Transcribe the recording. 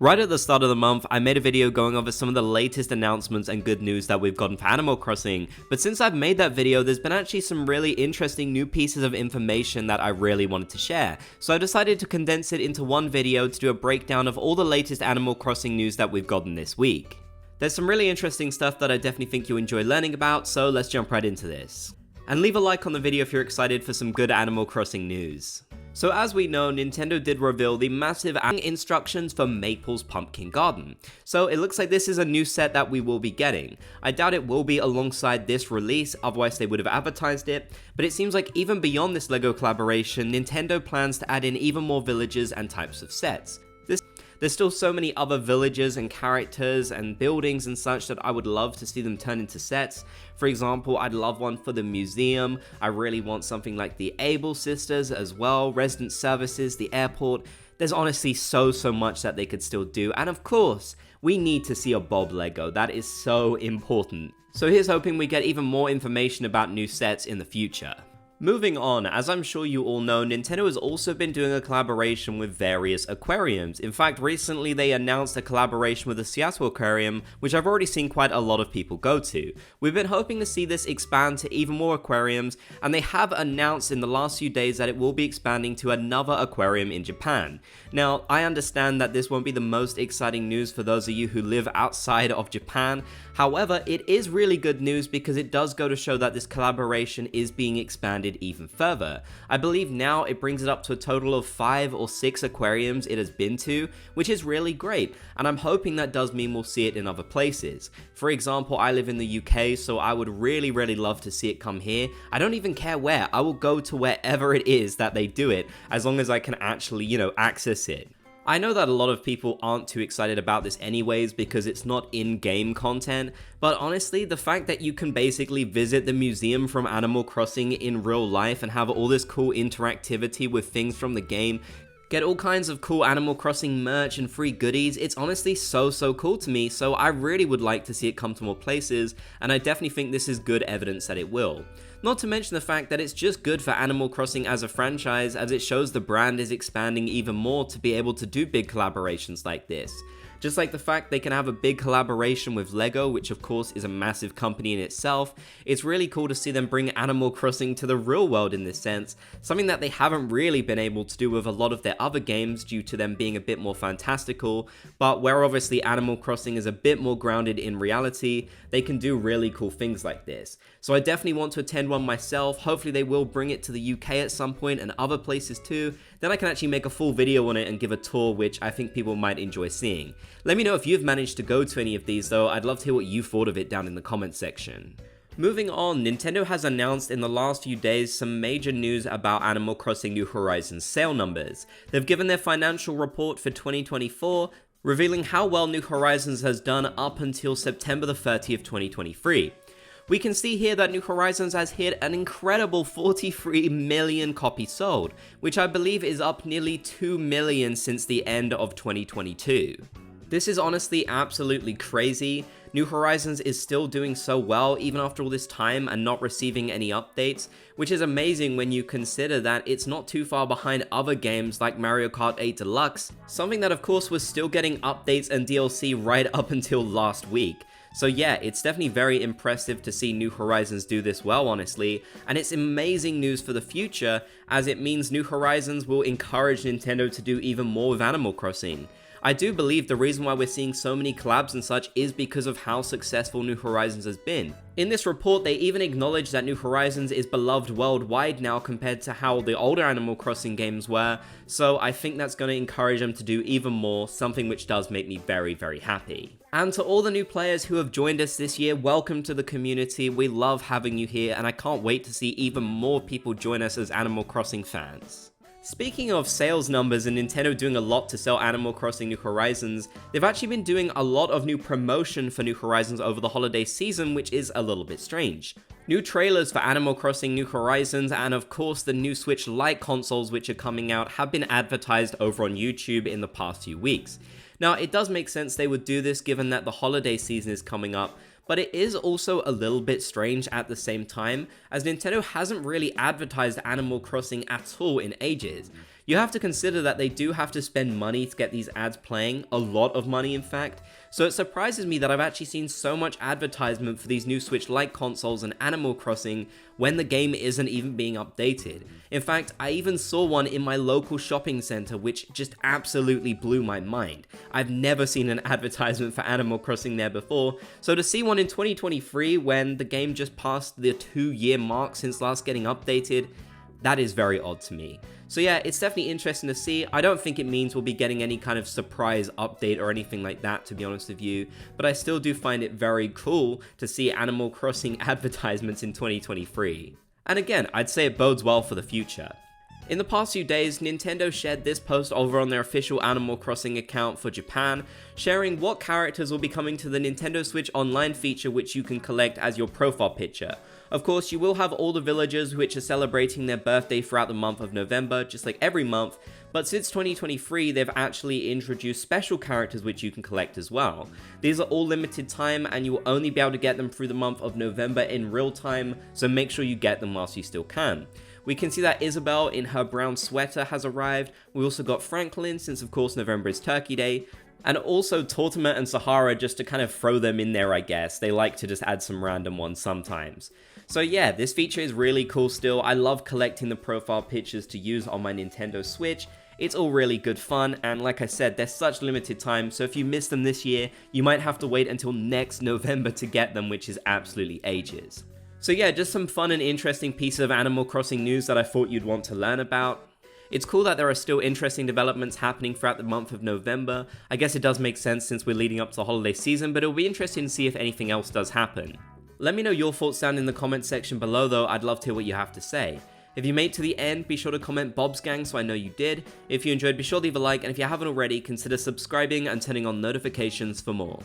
Right at the start of the month, I made a video going over some of the latest announcements and good news that we've gotten for Animal Crossing, but since I've made that video, there's been actually some really interesting new pieces of information that I really wanted to share, so I decided to condense it into one video to do a breakdown of all the latest Animal Crossing news that we've gotten this week. There's some really interesting stuff that I definitely think you'll enjoy learning about, so let's jump right into this. And leave a like on the video if you're excited for some good Animal Crossing news. So as we know, Nintendo did reveal the massive instructions for Maple's Pumpkin Garden. So it looks like this is a new set that we will be getting. I doubt it will be alongside this release, otherwise they would have advertised it, but it seems like even beyond this LEGO collaboration, Nintendo plans to add in even more villages and types of sets. There's still so many other villages and characters and buildings and such that I would love to see them turn into sets. For example, I'd love one for the museum. I really want something like the Able Sisters as well, resident services, the airport. There's honestly so much that they could still do. And of course, we need to see a Bob Lego. That is so important. So here's hoping we get even more information about new sets in the future. Moving on, as I'm sure you all know, Nintendo has also been doing a collaboration with various aquariums. In fact, recently they announced a collaboration with the Seattle Aquarium, which I've already seen quite a lot of people go to. We've been hoping to see this expand to even more aquariums, and they have announced in the last few days that it will be expanding to another aquarium in Japan. Now, I understand that this won't be the most exciting news for those of you who live outside of Japan. However, it is really good news because it does go to show that this collaboration is being expanded even further. I believe now it brings it up to a total of 5 or 6 aquariums it has been to, which is really great, and I'm hoping that does mean we'll see it in other places. For example, I live in the UK, so I would really love to see it come here. I don't even care where, I will go to wherever it is that they do it, as long as I can actually, access it. I know that a lot of people aren't too excited about this anyways because it's not in-game content, but honestly, the fact that you can basically visit the museum from Animal Crossing in real life and have all this cool interactivity with things from the game, get all kinds of cool Animal Crossing merch and free goodies, it's honestly so cool to me, so I really would like to see it come to more places, and I definitely think this is good evidence that it will. Not to mention the fact that it's just good for Animal Crossing as a franchise, as it shows the brand is expanding even more to be able to do big collaborations like this. Just like the fact they can have a big collaboration with LEGO, which of course is a massive company in itself, it's really cool to see them bring Animal Crossing to the real world in this sense, something that they haven't really been able to do with a lot of their other games due to them being a bit more fantastical, but where obviously Animal Crossing is a bit more grounded in reality, they can do really cool things like this. So I definitely want to attend one myself. Hopefully they will bring it to the UK at some point and other places too, then I can actually make a full video on it and give a tour, which I think people might enjoy seeing. Let me know if you've managed to go to any of these though, I'd love to hear what you thought of it down in the comments section. Moving on, Nintendo has announced in the last few days some major news about Animal Crossing New Horizons sale numbers. They've given their financial report for 2024, revealing how well New Horizons has done up until September the 30th, 2023. We can see here that New Horizons has hit an incredible 43 million copies sold, which I believe is up nearly 2 million since the end of 2022. This is honestly absolutely crazy. New Horizons is still doing so well even after all this time and not receiving any updates, which is amazing when you consider that it's not too far behind other games like Mario Kart 8 Deluxe, something that of course was still getting updates and DLC right up until last week. So yeah, it's definitely very impressive to see New Horizons do this well, honestly, and it's amazing news for the future as it means New Horizons will encourage Nintendo to do even more with Animal Crossing. I do believe the reason why we're seeing so many collabs and such is because of how successful New Horizons has been. In this report, they even acknowledge that New Horizons is beloved worldwide now compared to how the older Animal Crossing games were, so I think that's going to encourage them to do even more, something which does make me very happy. And to all the new players who have joined us this year, welcome to the community. We love having you here, and I can't wait to see even more people join us as Animal Crossing fans. Speaking of sales numbers and Nintendo doing a lot to sell Animal Crossing New Horizons, they've actually been doing a lot of new promotion for New Horizons over the holiday season, which is a little bit strange. New trailers for Animal Crossing New Horizons and of course the new Switch Lite consoles which are coming out have been advertised over on YouTube in the past few weeks. Now it does make sense they would do this given that the holiday season is coming up, but it is also a little bit strange at the same time, as Nintendo hasn't really advertised Animal Crossing at all in ages. You have to consider that they do have to spend money to get these ads playing, a lot of money in fact, so it surprises me that I've actually seen so much advertisement for these new Switch-like consoles and Animal Crossing when the game isn't even being updated. In fact, I even saw one in my local shopping center which just absolutely blew my mind. I've never seen an advertisement for Animal Crossing there before, so to see one in 2023 when the game just passed the 2-year mark since last getting updated, that is very odd to me. So yeah, it's definitely interesting to see. I don't think it means we'll be getting any kind of surprise update or anything like that, to be honest with you, but I still do find it very cool to see Animal Crossing advertisements in 2023. And again, I'd say it bodes well for the future. In the past few days, Nintendo shared this post over on their official Animal Crossing account for Japan, sharing what characters will be coming to the Nintendo Switch Online feature which you can collect as your profile picture. Of course, you will have all the villagers which are celebrating their birthday throughout the month of November, just like every month, but since 2023, they've actually introduced special characters which you can collect as well. These are all limited time, and you will only be able to get them through the month of November in real time, so make sure you get them whilst you still can. We can see that Isabelle in her brown sweater has arrived. We also got Franklin, since of course November is Turkey Day, and also Tortimer and Sahara, just to kind of throw them in there, I guess. They like to just add some random ones sometimes. So yeah, this feature is really cool still. I love collecting the profile pictures to use on my Nintendo Switch. It's all really good fun, and like I said, they're such limited time, so if you miss them this year, you might have to wait until next November to get them, which is absolutely ages. So yeah, just some fun and interesting pieces of Animal Crossing news that I thought you'd want to learn about. It's cool that there are still interesting developments happening throughout the month of November. I guess it does make sense since we're leading up to the holiday season, but it'll be interesting to see if anything else does happen. Let me know your thoughts down in the comment section below though, I'd love to hear what you have to say. If you made it to the end, be sure to comment Bob's Gang so I know you did. If you enjoyed, be sure to leave a like, and if you haven't already, consider subscribing and turning on notifications for more.